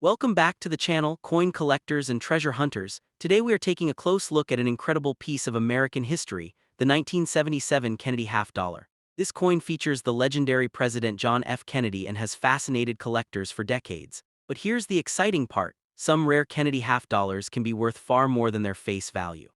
Welcome back to the channel, coin collectors and treasure hunters. Today we are taking a close look at an incredible piece of American history, the 1977 Kennedy half dollar. This coin features the legendary President John F. Kennedy and has fascinated collectors for decades. But here's the exciting part: some rare Kennedy half dollars can be worth far more than their face value.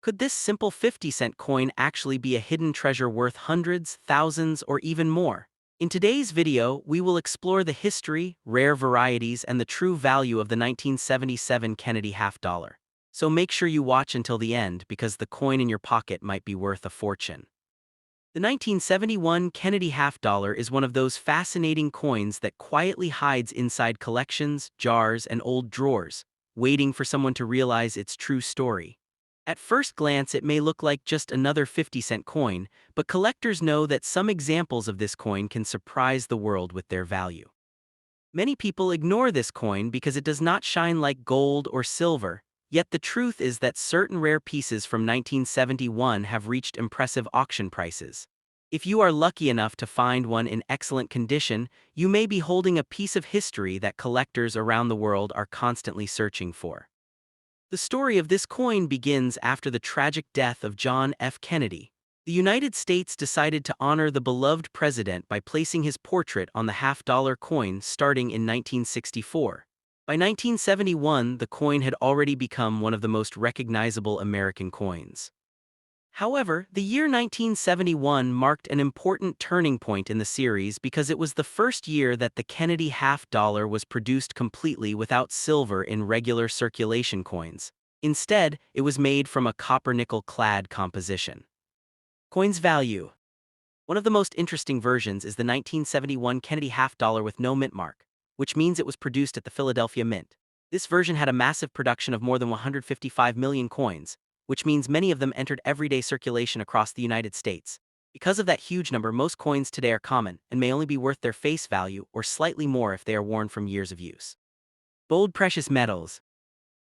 Could this simple 50-cent coin actually be a hidden treasure worth hundreds, thousands, or even more? In today's video, we will explore the history, rare varieties, and the true value of the 1977 Kennedy half dollar. So make sure you watch until the end because the coin in your pocket might be worth a fortune. The 1971 Kennedy half dollar is one of those fascinating coins that quietly hides inside collections, jars, and old drawers, waiting for someone to realize its true story. At first glance, it may look like just another 50-cent coin, but collectors know that some examples of this coin can surprise the world with their value. Many people ignore this coin because it does not shine like gold or silver, yet the truth is that certain rare pieces from 1971 have reached impressive auction prices. If you are lucky enough to find one in excellent condition, you may be holding a piece of history that collectors around the world are constantly searching for. The story of this coin begins after the tragic death of John F. Kennedy. The United States decided to honor the beloved president by placing his portrait on the half-dollar coin starting in 1964. By 1971, the coin had already become one of the most recognizable American coins. However, the year 1971 marked an important turning point in the series because it was the first year that the Kennedy half dollar was produced completely without silver in regular circulation coins. Instead, it was made from a copper-nickel clad composition. Coin's value. One of the most interesting versions is the 1971 Kennedy half dollar with no mint mark, which means it was produced at the Philadelphia Mint. This version had a massive production of more than 155 million coins, which means many of them entered everyday circulation across the United States. Because of that huge number, most coins today are common and may only be worth their face value or slightly more if they are worn from years of use. Bold precious metals.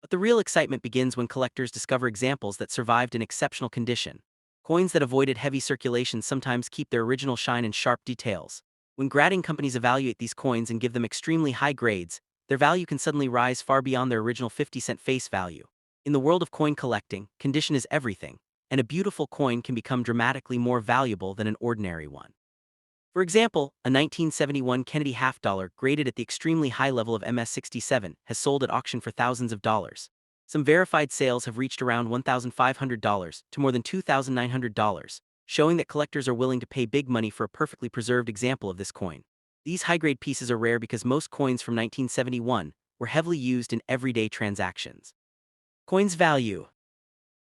But the real excitement begins when collectors discover examples that survived in exceptional condition. Coins that avoided heavy circulation sometimes keep their original shine and sharp details. When grading companies evaluate these coins and give them extremely high grades, their value can suddenly rise far beyond their original 50-cent face value. In the world of coin collecting, condition is everything, and a beautiful coin can become dramatically more valuable than an ordinary one. For example, a 1971 Kennedy half dollar graded at the extremely high level of MS67 has sold at auction for thousands of dollars. Some verified sales have reached around $1,500 to more than $2,900, showing that collectors are willing to pay big money for a perfectly preserved example of this coin. These high-grade pieces are rare because most coins from 1971 were heavily used in everyday transactions. Coin's value.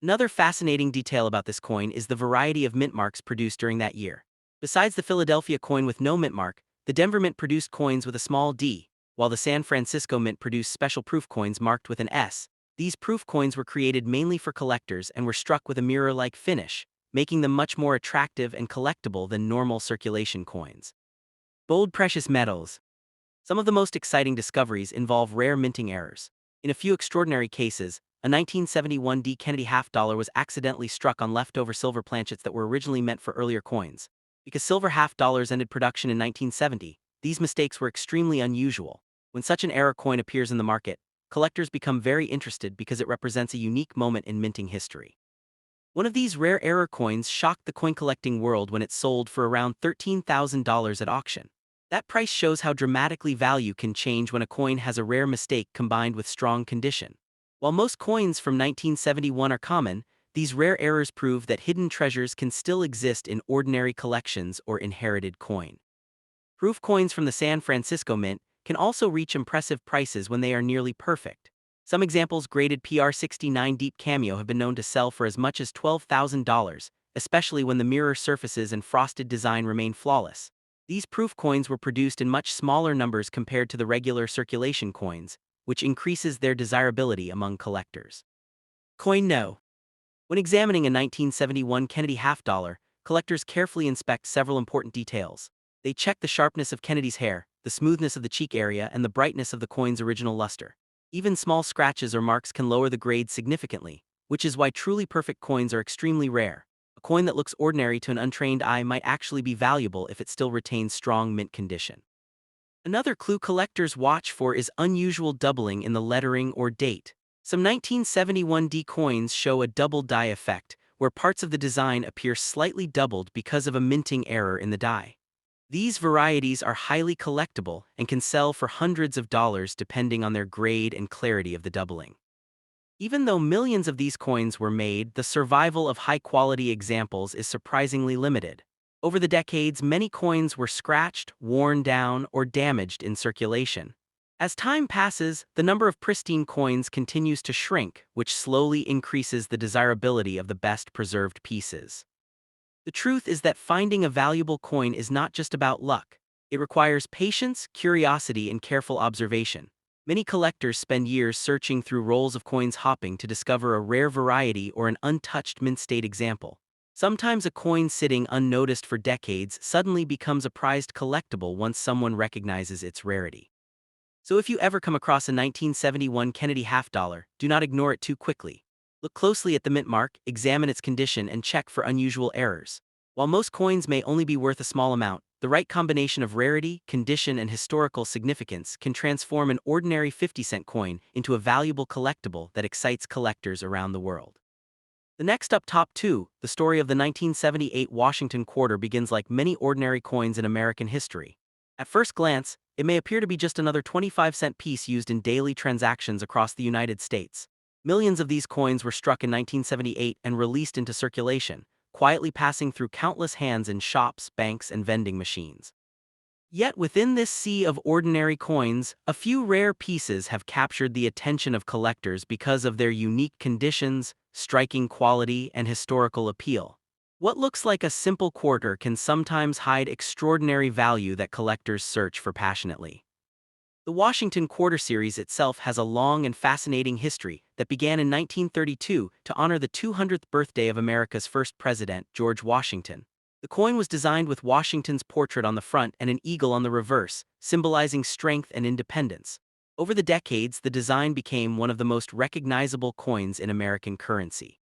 Another fascinating detail about this coin is the variety of mint marks produced during that year. Besides the Philadelphia coin with no mint mark, the Denver Mint produced coins with a small d, while the San Francisco Mint produced special proof coins marked with an S. These proof coins were created mainly for collectors and were struck with a mirror-like finish, making them much more attractive and collectible than normal circulation coins. Bold precious metals. Some of the most exciting discoveries involve rare minting errors. In a few extraordinary cases, a 1971 D Kennedy half dollar was accidentally struck on leftover silver planchets that were originally meant for earlier coins. Because silver half dollars ended production in 1970, these mistakes were extremely unusual. When such an error coin appears in the market, collectors become very interested because it represents a unique moment in minting history. One of these rare error coins shocked the coin collecting world when it sold for around $13,000 at auction. That price shows how dramatically value can change when a coin has a rare mistake combined with strong condition. While most coins from 1971 are common, these rare errors prove that hidden treasures can still exist in ordinary collections or inherited coin. Proof coins from the San Francisco Mint can also reach impressive prices when they are nearly perfect. Some examples graded PR69 Deep Cameo have been known to sell for as much as $12,000, especially when the mirror surfaces and frosted design remain flawless. These proof coins were produced in much smaller numbers compared to the regular circulation coins, which increases their desirability among collectors. Coin No. When examining a 1971 Kennedy half dollar, collectors carefully inspect several important details. They check the sharpness of Kennedy's hair, the smoothness of the cheek area, and the brightness of the coin's original luster. Even small scratches or marks can lower the grade significantly, which is why truly perfect coins are extremely rare. A coin that looks ordinary to an untrained eye might actually be valuable if it still retains strong mint condition. Another clue collectors watch for is unusual doubling in the lettering or date. Some 1971 D coins show a double die effect, where parts of the design appear slightly doubled because of a minting error in the die. These varieties are highly collectible and can sell for hundreds of dollars depending on their grade and clarity of the doubling. Even though millions of these coins were made, the survival of high-quality examples is surprisingly limited. Over the decades, many coins were scratched, worn down, or damaged in circulation. As time passes, the number of pristine coins continues to shrink, which slowly increases the desirability of the best-preserved pieces. The truth is that finding a valuable coin is not just about luck. It requires patience, curiosity, and careful observation. Many collectors spend years searching through rolls of coins hopping to discover a rare variety or an untouched mint-state example. Sometimes a coin sitting unnoticed for decades suddenly becomes a prized collectible once someone recognizes its rarity. So if you ever come across a 1971 Kennedy half dollar, do not ignore it too quickly. Look closely at the mint mark, examine its condition, and check for unusual errors. While most coins may only be worth a small amount, the right combination of rarity, condition, and historical significance can transform an ordinary 50-cent coin into a valuable collectible that excites collectors around the world. The next up top two, the story of the 1978 Washington quarter begins like many ordinary coins in American history. At first glance, it may appear to be just another 25-cent piece used in daily transactions across the United States. Millions of these coins were struck in 1978 and released into circulation, quietly passing through countless hands in shops, banks, and vending machines. Yet within this sea of ordinary coins, a few rare pieces have captured the attention of collectors because of their unique conditions, striking quality, and historical appeal. What looks like a simple quarter can sometimes hide extraordinary value that collectors search for passionately. The Washington Quarter series itself has a long and fascinating history that began in 1932 to honor the 200th birthday of America's first president, George Washington. The coin was designed with Washington's portrait on the front and an eagle on the reverse, symbolizing strength and independence. Over the decades, the design became one of the most recognizable coins in American currency.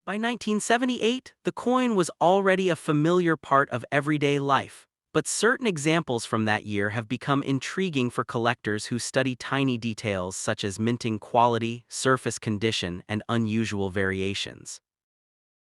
By 1978, the coin was already a familiar part of everyday life, but certain examples from that year have become intriguing for collectors who study tiny details such as minting quality, surface condition, and unusual variations.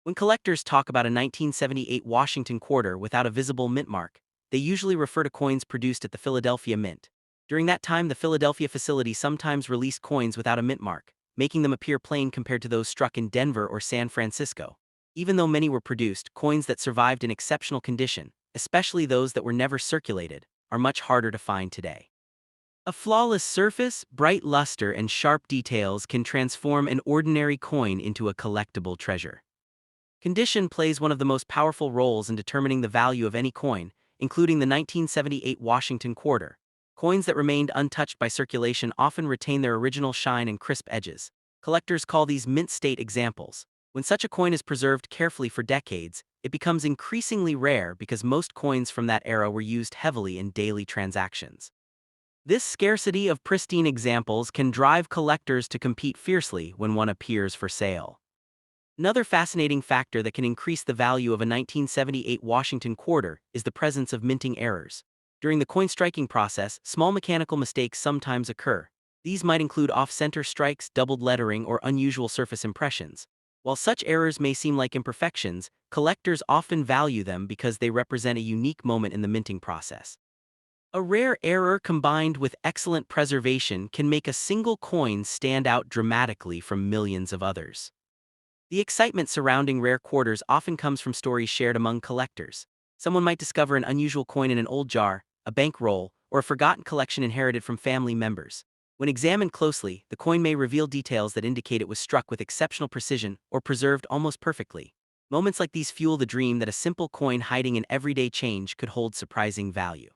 When collectors talk about a 1978 Washington quarter without a visible mint mark, they usually refer to coins produced at the Philadelphia Mint. During that time, the Philadelphia facility sometimes released coins without a mint mark, making them appear plain compared to those struck in Denver or San Francisco. Even though many were produced, coins that survived in exceptional condition, especially those that were never circulated, are much harder to find today. A flawless surface, bright luster, and sharp details can transform an ordinary coin into a collectible treasure. Condition plays one of the most powerful roles in determining the value of any coin, including the 1978 Washington quarter. Coins that remained untouched by circulation often retain their original shine and crisp edges. Collectors call these mint state examples. When such a coin is preserved carefully for decades, it becomes increasingly rare because most coins from that era were used heavily in daily transactions. This scarcity of pristine examples can drive collectors to compete fiercely when one appears for sale. Another fascinating factor that can increase the value of a 1978 Washington quarter is the presence of minting errors. During the coin striking process, small mechanical mistakes sometimes occur. These might include off-center strikes, doubled lettering, or unusual surface impressions. While such errors may seem like imperfections, collectors often value them because they represent a unique moment in the minting process. A rare error combined with excellent preservation can make a single coin stand out dramatically from millions of others. The excitement surrounding rare quarters often comes from stories shared among collectors. Someone might discover an unusual coin in an old jar, a bank roll, or a forgotten collection inherited from family members. When examined closely, the coin may reveal details that indicate it was struck with exceptional precision or preserved almost perfectly. Moments like these fuel the dream that a simple coin hiding in everyday change could hold surprising value.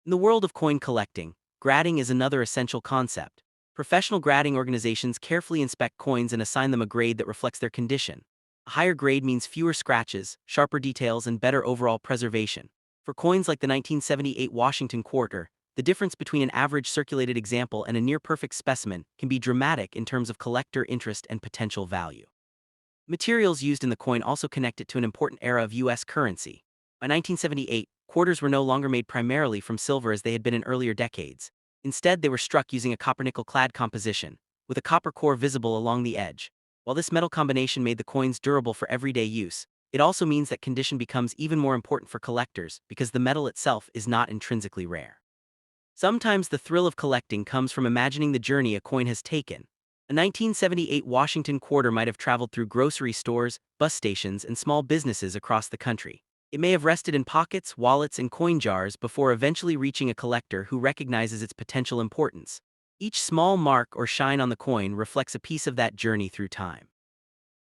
In the world of coin collecting, grading is another essential concept. Professional grading organizations carefully inspect coins and assign them a grade that reflects their condition. A higher grade means fewer scratches, sharper details, and better overall preservation. For coins like the 1978 Washington quarter, the difference between an average circulated example and a near-perfect specimen can be dramatic in terms of collector interest and potential value. Materials used in the coin also connect it to an important era of U.S. currency. By 1978, quarters were no longer made primarily from silver as they had been in earlier decades. Instead, they were struck using a copper-nickel clad composition, with a copper core visible along the edge. While this metal combination made the coins durable for everyday use, it also means that condition becomes even more important for collectors because the metal itself is not intrinsically rare. Sometimes the thrill of collecting comes from imagining the journey a coin has taken. A 1978 Washington quarter might have traveled through grocery stores, bus stations, and small businesses across the country. It may have rested in pockets, wallets, and coin jars before eventually reaching a collector who recognizes its potential importance. Each small mark or shine on the coin reflects a piece of that journey through time.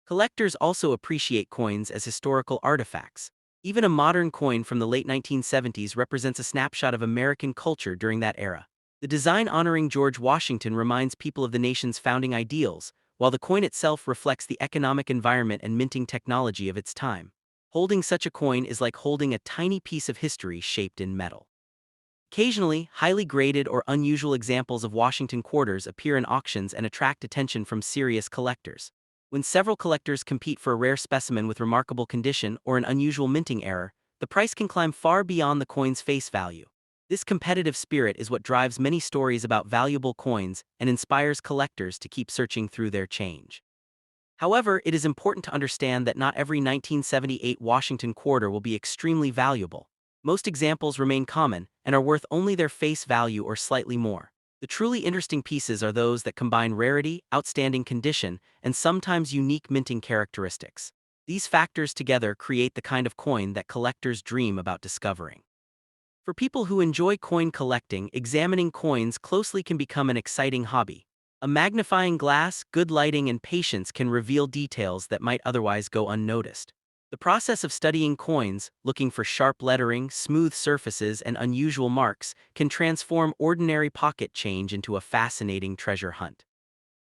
Collectors also appreciate coins as historical artifacts. Even a modern coin from the late 1970s represents a snapshot of American culture during that era. The design honoring George Washington reminds people of the nation's founding ideals, while the coin itself reflects the economic environment and minting technology of its time. Holding such a coin is like holding a tiny piece of history shaped in metal. Occasionally, highly graded or unusual examples of Washington quarters appear in auctions and attract attention from serious collectors. When several collectors compete for a rare specimen with remarkable condition or an unusual minting error, the price can climb far beyond the coin's face value. This competitive spirit is what drives many stories about valuable coins and inspires collectors to keep searching through their change. However, it is important to understand that not every 1978 Washington quarter will be extremely valuable. Most examples remain common and are worth only their face value or slightly more. The truly interesting pieces are those that combine rarity, outstanding condition, and sometimes unique minting characteristics. These factors together create the kind of coin that collectors dream about discovering. For people who enjoy coin collecting, examining coins closely can become an exciting hobby. A magnifying glass, good lighting, and patience can reveal details that might otherwise go unnoticed. The process of studying coins, looking for sharp lettering, smooth surfaces, and unusual marks, can transform ordinary pocket change into a fascinating treasure hunt.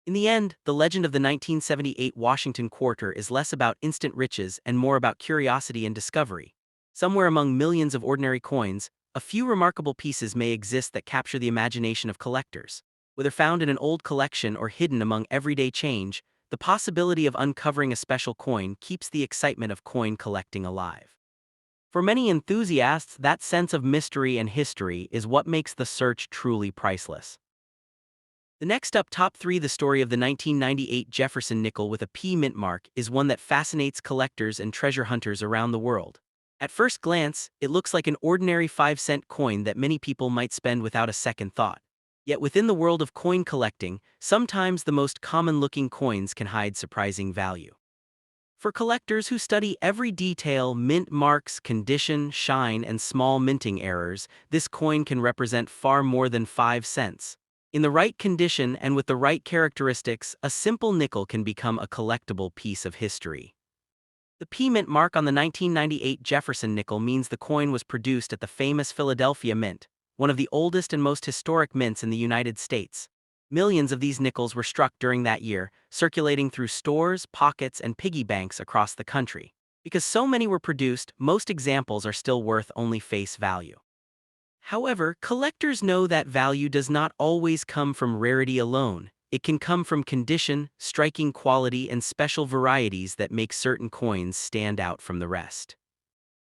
In the end, the legend of the 1978 Washington quarter is less about instant riches and more about curiosity and discovery. Somewhere among millions of ordinary coins, a few remarkable pieces may exist that capture the imagination of collectors. Whether found in an old collection or hidden among everyday change, the possibility of uncovering a special coin keeps the excitement of coin collecting alive. For many enthusiasts, that sense of mystery and history is what makes the search truly priceless. The next up, top 3. The story of the 1998 Jefferson nickel with a P mint mark is one that fascinates collectors and treasure hunters around the world. At first glance, it looks like an ordinary 5-cent coin that many people might spend without a second thought. Yet within the world of coin collecting, sometimes the most common-looking coins can hide surprising value. For collectors who study every detail, mint marks, condition, shine, and small minting errors, this coin can represent far more than 5 cents. In the right condition and with the right characteristics, a simple nickel can become a collectible piece of history. The P mint mark on the 1998 Jefferson nickel means the coin was produced at the famous Philadelphia Mint, one of the oldest and most historic mints in the United States. Millions of these nickels were struck during that year, circulating through stores, pockets, and piggy banks across the country. Because so many were produced, most examples are still worth only face value. However, collectors know that value does not always come from rarity alone. It can come from condition, striking quality, and special varieties that make certain coins stand out from the rest.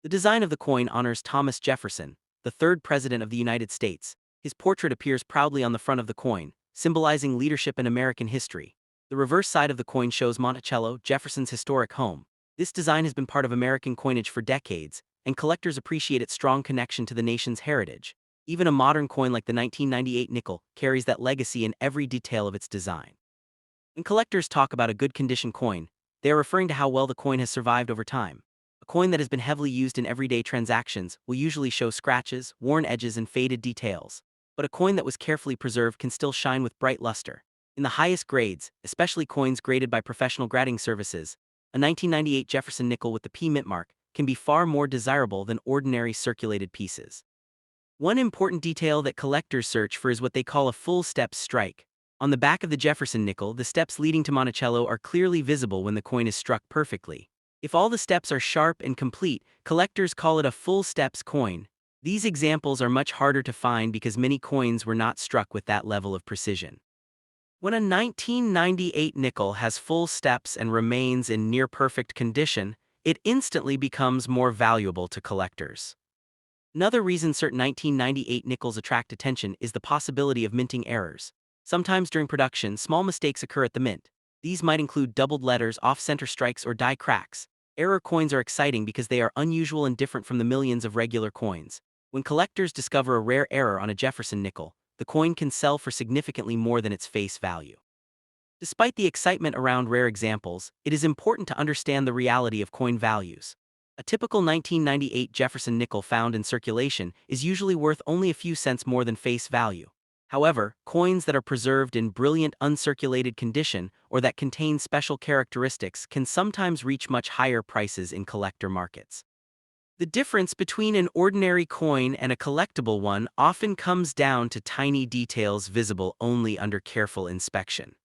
The design of the coin honors Thomas Jefferson, the third president of the United States. His portrait appears proudly on the front of the coin, symbolizing leadership in American history. The reverse side of the coin shows Monticello, Jefferson's historic home. This design has been part of American coinage for decades, and collectors appreciate its strong connection to the nation's heritage. Even a modern coin like the 1998 nickel carries that legacy in every detail of its design. When collectors talk about a good condition coin, they are referring to how well the coin has survived over time. A coin that has been heavily used in everyday transactions will usually show scratches, worn edges, and faded details. But a coin that was carefully preserved can still shine with bright luster. In the highest grades, especially coins graded by professional grading services, a 1998 Jefferson nickel with the P mint mark can be far more desirable than ordinary circulated pieces. One important detail that collectors search for is what they call a full steps strike. On the back of the Jefferson nickel, the steps leading to Monticello are clearly visible when the coin is struck perfectly. If all the steps are sharp and complete, collectors call it a full steps coin. These examples are much harder to find because many coins were not struck with that level of precision. When a 1998 nickel has full steps and remains in near-perfect condition, it instantly becomes more valuable to collectors. Another reason certain 1998 nickels attract attention is the possibility of minting errors. Sometimes during production, small mistakes occur at the mint. These might include doubled letters, off-center strikes, or die cracks. Error coins are exciting because they are unusual and different from the millions of regular coins. When collectors discover a rare error on a Jefferson nickel, the coin can sell for significantly more than its face value. Despite the excitement around rare examples, it is important to understand the reality of coin values. A typical 1998 Jefferson nickel found in circulation is usually worth only a few cents more than face value. However, coins that are preserved in brilliant uncirculated condition or that contain special characteristics can sometimes reach much higher prices in collector markets. The difference between an ordinary coin and a collectible one often comes down to tiny details visible only under careful inspection.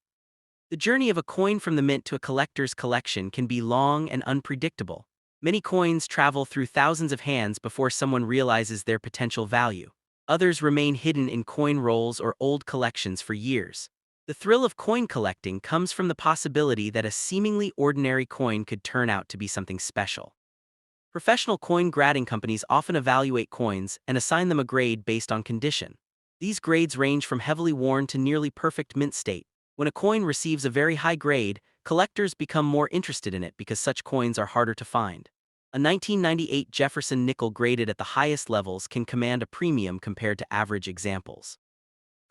The journey of a coin from the mint to a collector's collection can be long and unpredictable. Many coins travel through thousands of hands before someone realizes their potential value. Others remain hidden in coin rolls or old collections for years. The thrill of coin collecting comes from the possibility that a seemingly ordinary coin could turn out to be something special. Professional coin grading companies often evaluate coins and assign them a grade based on condition. These grades range from heavily worn to nearly perfect mint state. When a coin receives a very high grade, collectors become more interested in it because such coins are harder to find. A 1998 Jefferson nickel graded at the highest levels can command a premium compared to average examples.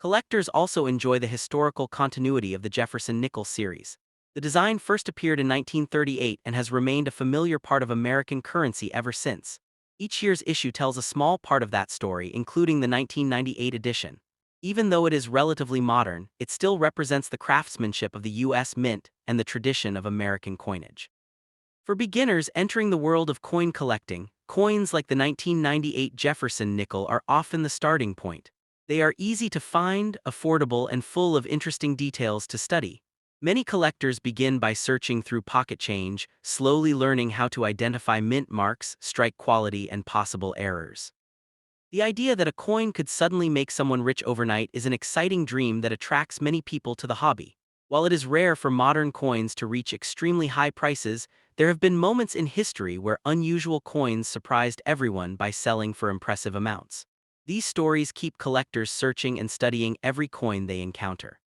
Collectors also enjoy the historical continuity of the Jefferson nickel series. The design first appeared in 1938 and has remained a familiar part of American currency ever since. Each year's issue tells a small part of that story, including the 1998 edition. Even though it is relatively modern, it still represents the craftsmanship of the U.S. Mint and the tradition of American coinage. For beginners entering the world of coin collecting, coins like the 1998 Jefferson nickel are often the starting point. They are easy to find, affordable, and full of interesting details to study. Many collectors begin by searching through pocket change, slowly learning how to identify mint marks, strike quality, and possible errors. The idea that a coin could suddenly make someone rich overnight is an exciting dream that attracts many people to the hobby. While it is rare for modern coins to reach extremely high prices, there have been moments in history where unusual coins surprised everyone by selling for impressive amounts. These stories keep collectors searching and studying every coin they encounter.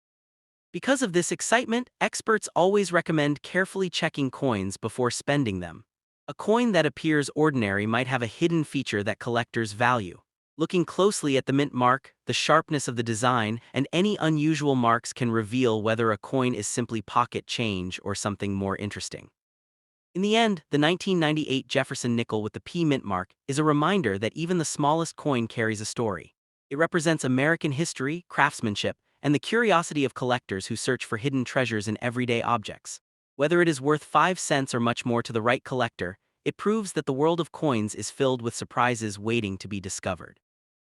Because of this excitement, experts always recommend carefully checking coins before spending them. A coin that appears ordinary might have a hidden feature that collectors value. Looking closely at the mint mark, the sharpness of the design, and any unusual marks can reveal whether a coin is simply pocket change or something more interesting. In the end, the 1998 Jefferson nickel with the P mint mark is a reminder that even the smallest coin carries a story. It represents American history, craftsmanship, and the curiosity of collectors who search for hidden treasures in everyday objects. Whether it is worth 5 cents or much more to the right collector, it proves that the world of coins is filled with surprises waiting to be discovered.